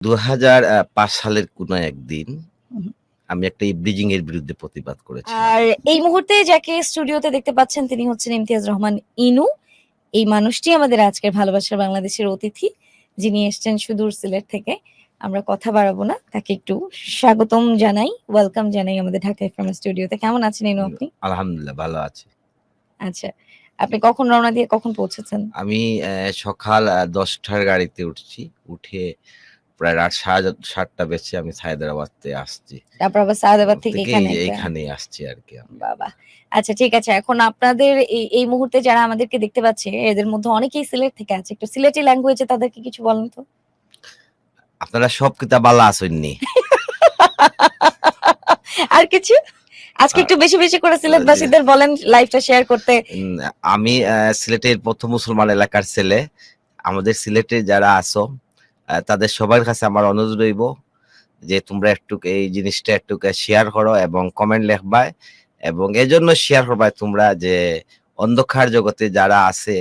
২০০৫ সালের কোনো একদিন হুম। আমি একটা ব্রিজিং এর বিরুদ্ধে প্রতিবাদ করেছিলাম। আর এই মুহূর্তে যাকে স্টুডিওতে দেখতে পাচ্ছেন তিনি হচ্ছেন ইমতিয়াজ রহমান ইনু। এই মানুষটি আমাদের আজকের ভালোবাসার বাংলাদেশের অতিথি, যিনি এসছেন সুদূর সিলেট থেকে। আমরা কথা বাড়াবো না, তাকে একটু স্বাগতম জানাই, ওয়েলকাম জানাই আমাদের ঢাকা এফএম স্টুডিওতে। কেমন আছেন ইনু আপনি? আলহামদুলিল্লাহ ভালো আছি। আচ্ছা, আপনি কখন রওনা দিয়ে কখন পৌঁছেছেন? আমি সকাল ১০টার গাড়িতে উঠছি। উঠে প্রায় রাত ৭:৩০ বেজে আমি হায়দ্রাবাদে আসছি। তারপর আবার সায়েদাবাদ থেকে থেকে এখানে এইখানেই আসছি আরকি আমি। বাবা! আচ্ছা ঠিক আছে। এখন আপনাদের এই মুহূর্তে যারা আমাদেরকে দেখতে পাচ্ছে এদের মধ্যে অনেকেই সিলেট থেকে আছে। একটু সিলেটি ল্যাঙ্গুয়েজে তাদেরকে কিছু বলেন তো। আপনারা সব কিতা বালা আছেননি? আর কিছু? আজকে আ একটু বেশি, বেশি করে জি। সিলেটবাসীদের বলেন লাইভটা শেয়ার করতে। আমি সিলেটের ১ম মুসলমান এলাকার ছেলে। আমাদের সিলেটে যারা আছো তাদের সবার কাছে আমার অনুরোধ রইব যে তোমরা একটুক এই জিনিসটা একটুক শেয়ার করো এবং কমেন্ট লিখবা এবং এজন্য শেয়ার করবা তোমরা যে অন্ধকার জগতে যারা আছে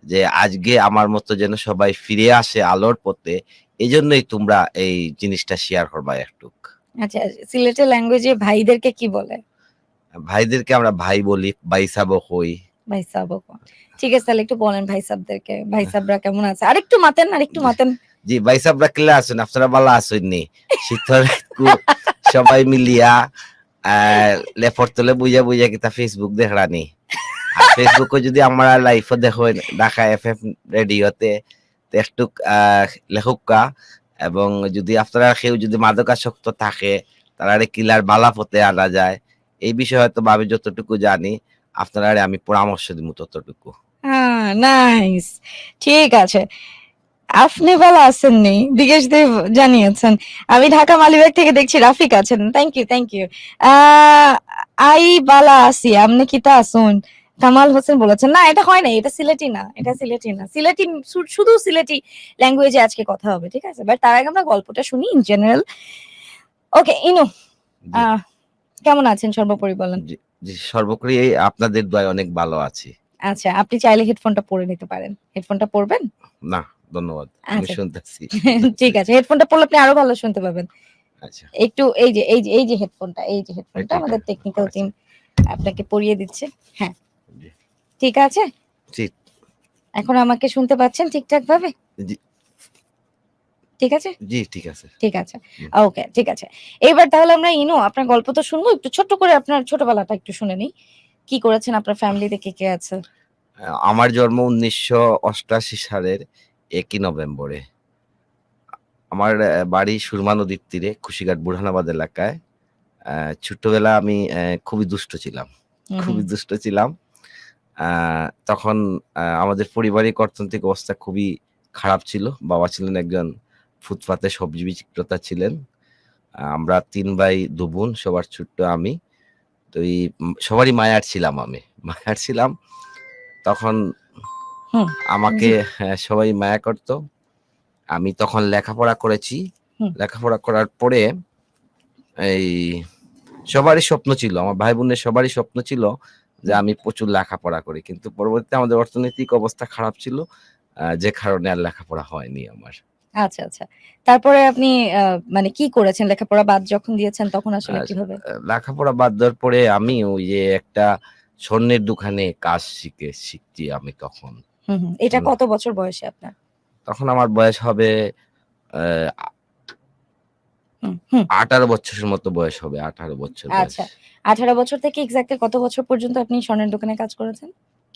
যে আজকে আমার মতো যেন সবাই ফিরে আসে আলোর পথে। এজন্যই তোমরা এই জিনিসটা শেয়ার করবা একটুক। আচ্ছা, সিলেটের ল্যাঙ্গুয়েজে ভাইদেরকে কি বলে? ভাইদেরকে আমরা ভাই বলি, ভাই সাব কই। ভাই সাহাব। ঠিক আছে তাহলে একটু বলেন ভাই সাবদেরকে। ভাই সাবরা কেমন আছে? আরেকটু মাতেন, আরেকটু মাতেন। জি ভাই সাবরা কিলা আছেন? আপনারা ভালো আছেননি? শীতল সবাই মিলিয়া লেপর তলে বুইয়া বুইয়া কিতা ফেসবুক দেখরানি। আর ফেসবুকে যদি আমরা লাইভও দেখো ঢাকা এফএম রেডিওতে একটু লেখুকা এবং যদি আপনারা কেউ যদি মাদকাসক্ত থাকে তারা কিলার বালা পথে আনা যায় এই বিষয়ে হয়তো আমি যতটুকু জানি আপনারা আমি পরামর্শ দিব ততটুকু। হ্যাঁ, নাইস। ঠিক আছে। আপনি ভালো আছেননি? দিগেশ দেব জানিয়েছেন। আমি ঢাকা মালিবাগ থেকে দেখছি রাফিক আছেন। Thank you, thank you. আই বালা আছি। আপনি কিতা আছুন? কামাল হোসেন বলেছেন না এটা হয় না, এটা সিলেটি না, এটা সিলেটি না। সিলেটি শুধু সিলেটি ল্যাঙ্গুয়েজে আজকে কথা হবে, ঠিক আছে? বাট তার আগে আমরা গল্পটা শুনি ইন জেনারেল। ওকে ইনু, জি কেমন আছেন সর্বোপরি বলেন? জি জি সর্বোপরি আপনাদের দোয়ায় অনেক ভালো আছি। আচ্ছা, আপনি চাইলে হেডফোনটা পরে নিতে পারেন। হেডফোনটা পরবেন? না ধন্যবাদ আমি আচ্ছা। শুনতেছি। ঠিক আছে। হেডফোনটা পরলে আপনি আরো ভালো শুনতে পাবেন। আচ্ছা একটু এই যে হেডফোনটা এটা আমাদের টেকনিক্যাল আচ্ছা টিম আপনাকে পরিয়ে দিচ্ছে। হ্যাঁ, জি ঠিক আছে? জি এখন আমাকে শুনতে পাচ্ছেন ঠিকঠাক ভাবে? জি ঠিক আছে? জি ঠিক আছে। ঠিক আছে। হুম। ওকে, ঠিক আছে। এইবার তাহলে আমরা ইনু আপনার গল্প তো শুনবো। একটু ছোট্ট করে আপনার ছোটবেলাটা একটু শুনে নিই। কি করেছেন? আপনার ফ্যামিলিতে কে আছে? আমার জন্ম ১৯৮৮ সালের ১ই নভেম্বরে। আমার বাড়ি সুরমা নদীর তীরে কুশিঘাট বুরহানাবাদ এলাকায়। আ ছোট্টবেলা আমি খুবই দুষ্ট ছিলাম। হুম, হুম। খুবই দুষ্ট ছিলাম। আ তখন আমাদের পারিবারিক অর্থনৈতিক অবস্থা খুবই খারাপ ছিল। বাবা ছিলেন একজন ফুটপাতে সবজি বিক্রেতা ছিলেন। আমরা ৩ ভাই ২ বোন, সবার ছোট্ট আমি। তো এই সবারই মায়ার ছিলাম আমি। মায়ার ছিলাম। তখন হুম, আমাকে জি, সবাই মায়া করত। আমি তখন লেখাপড়া করেছি। হুম। লেখাপড়া করার পরে এই সবারই স্বপ্ন ছিল। আমার ভাই-বোনের সবারই স্বপ্ন ছিল যে হুম। আমি প্রচুর লেখাপড়া করি। কিন্তু পরবর্তীতে আমাদের অর্থনৈতিক অবস্থা খারাপ ছিল। যে কারণে আর লেখাপড়া হয়নি আমার। আচ্ছা, আচ্ছা। তারপরে আপনি আ মানে কি করেছেন? লেখাপড়া বাদ যখন দিয়েছেন তখন আসলে আর কিভাবে? লেখাপড়া বাদ দেওয়ার পরে আমি ওই যে একটা স্বর্ণের দোকানে কাজ শিখছি আমি তখন। হুম, হুম। এটা হুম, কত বছর বয়সে আপনার? তখন আমার বয়স হবে আ হুম, হুম। ১৮ বছরের মতো বয়স হবে। ১৮ বছর বয়স। আচ্ছা। ১৮ বছর থেকে এক্সাক্টলি কত বছর পর্যন্ত আপনি স্বর্ণের দোকানে কাজ করেছেন?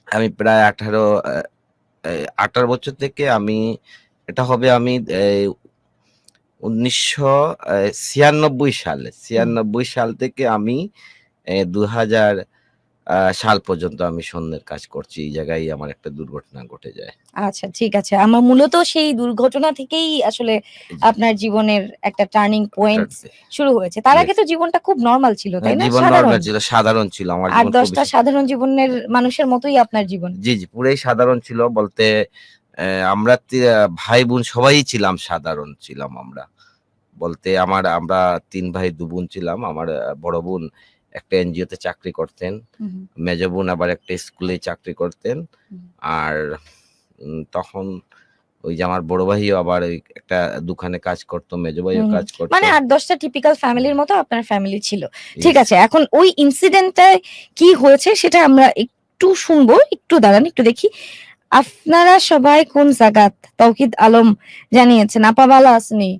আমি প্রায় ১৮ বছর থেকে আমি এটা হবে আমি ১৯৯৬ সালে। হুম। ৯৬ সাল থেকে আমি ২০০০ সাল পর্যন্ত আমি স্বর্ণের কাজ করছি। এই জায়গায় আমার একটা দুর্ঘটনা ঘটে যায়। আচ্ছা ঠিক আছে। আমার মূলত সেই দুর্ঘটনা থেকেই আসলে জি, আপনার জীবনের একটা টার্নিং একটা পয়েন্ট শুরু হয়েছে। তার জি। আগে তো জীবনটা খুব নরমাল ছিল, তাই না? জীবন সাধারণ। নরমাল ছিল, সাধারণ ছিল। আমার জীবন ৮-১০ খুবই টা সাধারণ জীবনের মানুষের মতোই আপনার জীবন। জি, জি, পুরাই সাধারণ ছিল বলতে আমরা ভাই-বোন সবাই ছিলাম সাধারণ ছিলাম আমরা। বলতে আমরা ৩ ভাই ২ বোন ছিলাম। আমার বড় বোন একটা এনজিওতে চাকরি করতেন। হুম, হুম, মেজো বোন আবার একটা স্কুলে চাকরি করতেন। হুম, আর তখন ওই যে আমার বড় ভাইও আবার ওই একটা দোকানে কাজ করতো, মেজো ভাইও হুম, হুম। কাজ করতো। মানে ৮-১০টা টিপিক্যাল ফ্যামিলির মতো আপনার ফ্যামিলি ছিল। ঠিক Yes. আছে, এখন ওই ইনসিডেন্টটায় কি হয়েছে সেটা আমরা একটু শুনবো। একটু দাঁড়ান, একটু দেখি। আপনারা সবাই কোন জাগাত? তৌকিদ আলম জানিয়েছেন, আপা ভালো আসনি।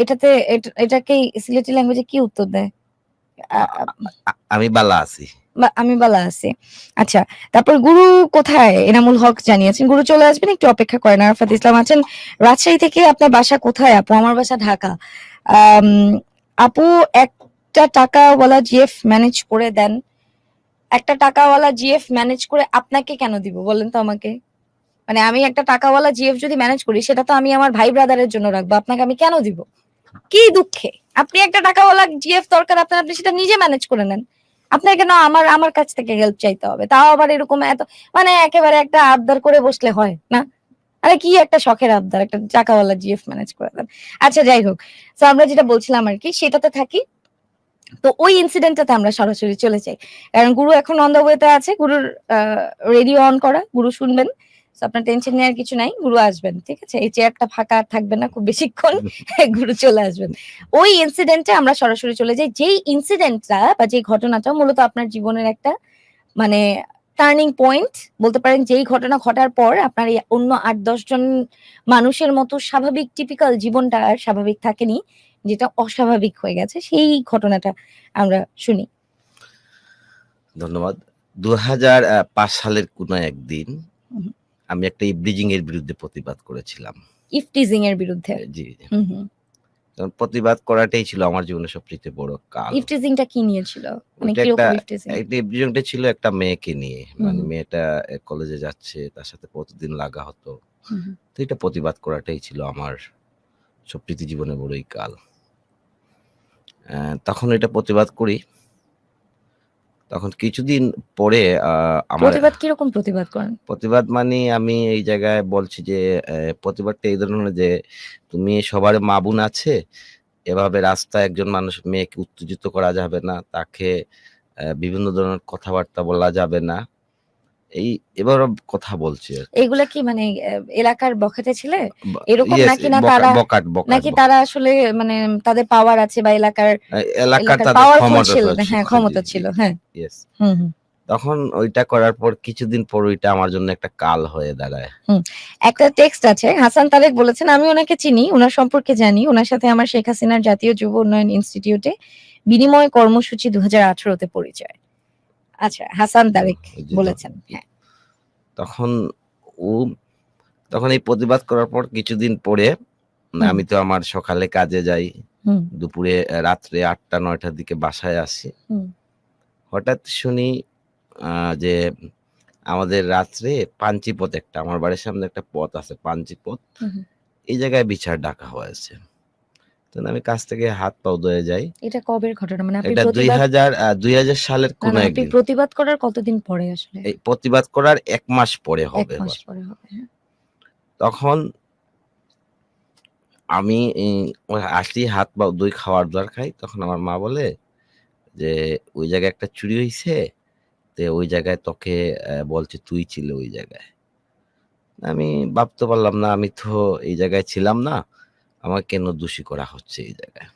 এটাতে এটাকে সিলেটি ল্যাঙ্গুয়েজে কি উত্তর দেয়? আ আ আমি বালা আছি। আমি বালা আছি। আচ্ছা, তারপর গুরু কোথায়? এনামুল হক জানিয়েছেন। গুরু চলে আসবেন, একটু অপেক্ষা করেন। আরাফাত ইসলাম আছেন রাজশাহী থেকে। আপনার বাসা কোথায় আপু? আমার বাসা ঢাকা। আম, আপু একটা টাকাওয়ালা জিএফ ম্যানেজ করে দেন। একটা টাকাওয়ালা জিএফ ম্যানেজ করে আপনাকে কেন দিব বলেন তো আমাকে? মানে আমি একটা টাকাওয়ালা জিএফ যদি ম্যানেজ করি সেটা তো আমি আমার ভাই ব্রাদারের জন্য রাখবো, আপনাকে আমি কেন দিব? কি দুঃখে? আপনি একটা টাকাওয়ালা জিএফ দরকার আপনার, আপনি সেটা নিজে ম্যানেজ করে নেন। আপনাকে কেন আমার আমার কাছ থেকে হেল্প চাইতে হবে? তাও আবার এরকম এত, মানে একেবারে একটা আবদার করে বসলে হয় না? আরে কি একটা শখের আবদার, একটা টাকাওয়ালা জিএফ ম্যানেজ করে দেন। আচ্ছা যাই হোক, তো আমরা যেটা বলছিলাম আর কি সেটাতে থাকি। তো ওই ইনসিডেন্টটাতে আমরা সরাসরি চলে যাই, কারণ গুরু এখন অন দ্য ওয়েতে আছে। গুরুর রেডিও অন করা, গুরু শুনবেন। So আপনার টেনশন নেওয়ার কিছু নাই, গুরু আসবেন। ঠিক আছে, এই চেয়ারটা ফাঁকা আর থাকবে না খুব বেশিক্ষণ। গুরু চলে আসবেন। ওই ইনসিডেন্টে আমরা সরাসরি চলে যাই, যেই ইনসিডেন্টটা বা যে ঘটনাটা মূলত আপনার জীবনের একটা মানে টার্নিং পয়েন্ট বলতে পারেন। যেই ঘটনা ঘটার পর আপনার এই অন্য ৮-১০ জন মানুষের মতো স্বাভাবিক টিপিক্যাল জীবনটা আর স্বাভাবিক থাকেনি, যেটা অস্বাভাবিক হয়ে গেছে, সেই ঘটনাটা আমরা শুনি। ধন্যবাদ। ২০০৫ সালের কোন একদিন হুম। আমি একটা ইভটিজিং এর বিরুদ্ধে প্রতিবাদ করেছিলাম। ইফটিজিং এর বিরুদ্ধে। জি। হুম, হুম। কারণ প্রতিবাদ করাটাই ছিল আমার জীবনের সবচেয়ে বড় কাল। ইফটিজিংটা কি নিয়ে ছিল? মানে ওইটা কিরকম ইফটিজিং? একটা ইভটিজিংটা ছিল একটা মেয়েকে নিয়ে। মানে হুম, মেয়েটা কলেজে যাচ্ছে, তার সাথে প্রতিদিন লাগা হতো। হুম, হুম। তো এটা প্রতিবাদ করাটাই ছিল আমার সবচেয়ে জীবনের বড়ই কাল। তখন এটা প্রতিবাদ করি। তখন কিছুদিন পরে আমার প্রতিবাদ কিরকম প্রতিবাদ করেন? প্রতিবাদ মানে আমি এই জায়গায় বলছি যে প্রতিবাদটা এই ধরনের যে তুমি সবার মা বোন আছে, এভাবে রাস্তায় একজন মানুষ মেয়েকে উত্তেজিত করা যাবে না, তাকে বিভিন্ন ধরনের কথাবার্তা বলা যাবে না। এবার কথা বলছি আরকি। এগুলা কি মানে এলাকার বখাটে ছেলে? বা এরকম ইয়েস নাকি না তারা, বকাট। নাকি তারা আসলে মানে তাদের পাওয়ার আছে বা এলাকার এলাকার তাদের পাওয়ারফুল ক্ষমতা ছিল? ছিল। হ্যাঁ, জি, ক্ষমতা জি, ছিল। জি। হ্যাঁ। ইয়েস। হুম, হুম। তখন ওইটা করার পর কিছুদিন পর ওইটা আমার জন্য একটা কাল হয়ে দাঁড়ায়। হুম। একটা টেক্সট আছে, হাসান তারেক বলেছেন, আমি ওনাকে চিনি, ওনার সম্পর্কে জানি। ওনার সাথে আমার শেখ হাসিনার জাতীয় যুব উন্নয়ন ইনস্টিটিউটে বিনিময় কর্মসূচি ২০১৮ তে পরিচয়। আচ্ছা, হাসান তারেক জি, বলেছেন। হ্যাঁ। তখন ও তখন এই প্রতিবাদ করার পর কিছুদিন পরে হুম, আমি তো আমার সকালে কাজে যাই। হুম, দুপুরে রাত্রে ৮টা-৯টার দিকে বাসায় আসি। হুম, হঠাৎ শুনি যে আমাদের রাত্রে পাঞ্চিপথ একটা, আমার বাড়ির সামনে একটা পথ আছে পাঞ্চিপথ। হুম, হুম। এই জায়গায় বিচার ডাকা হয়েছে। তো আমি কাজ থেকে হাত পাও ধুয়ে যাই। এটা কবের ঘটনা? মানে আপনি এটা প্রতিবাদ ২০০০ সালের না, কোনো না, আপনি একদিন। প্রতিবাদ করার কতদিন পরে আসলে? এই প্রতিবাদ করার ১ মাস পরে ১ হবে মাস এবার। পরে হবে। হ্যাঁ। তখন আমি ওই আসি হাত পা ধুই, খাবার-দাবার খাই। তখন আমার মা বলে যে, "ওই জায়গায় একটা চুরি হইছে। ওই জায়গায় তোকে বলছে তুই ছিলে ওই জায়গায়।" আমি ভাবতে পারলাম না, আমি তো এই জায়গায় ছিলাম না। আমাকে কেন দোষী করা হচ্ছে এই জায়গায়।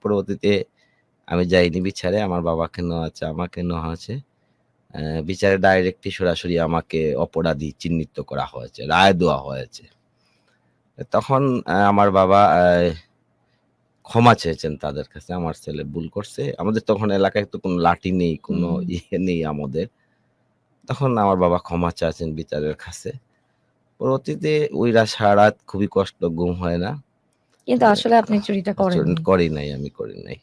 পরবর্তীতে আমি যাইনি বিচারে। আমার বাবাকে নেওয়া হয়েছে, আমাকে নেওয়া হয়েছে। বিচারে ডাইরেক্টলি সরাসরি আমাকে অপরাধী চিহ্নিত করা হয়েছে। রায় দেওয়া হয়েছে। তখন আমার বাবা ক্ষমা চেয়েছেন তাদের কাছে। আমার ছেলে ভুল করছে। আমাদের তখন এলাকায় তো কোনো লাঠি নেই, কোনো হুম। ইয়ে নেই আমাদের। তখন আমার বাবা ক্ষমা চাচ্ছেন বিচারের কাছে। পরবর্তীতে ওই রাত সারারাত খুবই কষ্ট, ঘুম হয় না। কিন্তু আসলে আপনি চুরিটা করেননি। করি নাই, আমি করি নাই।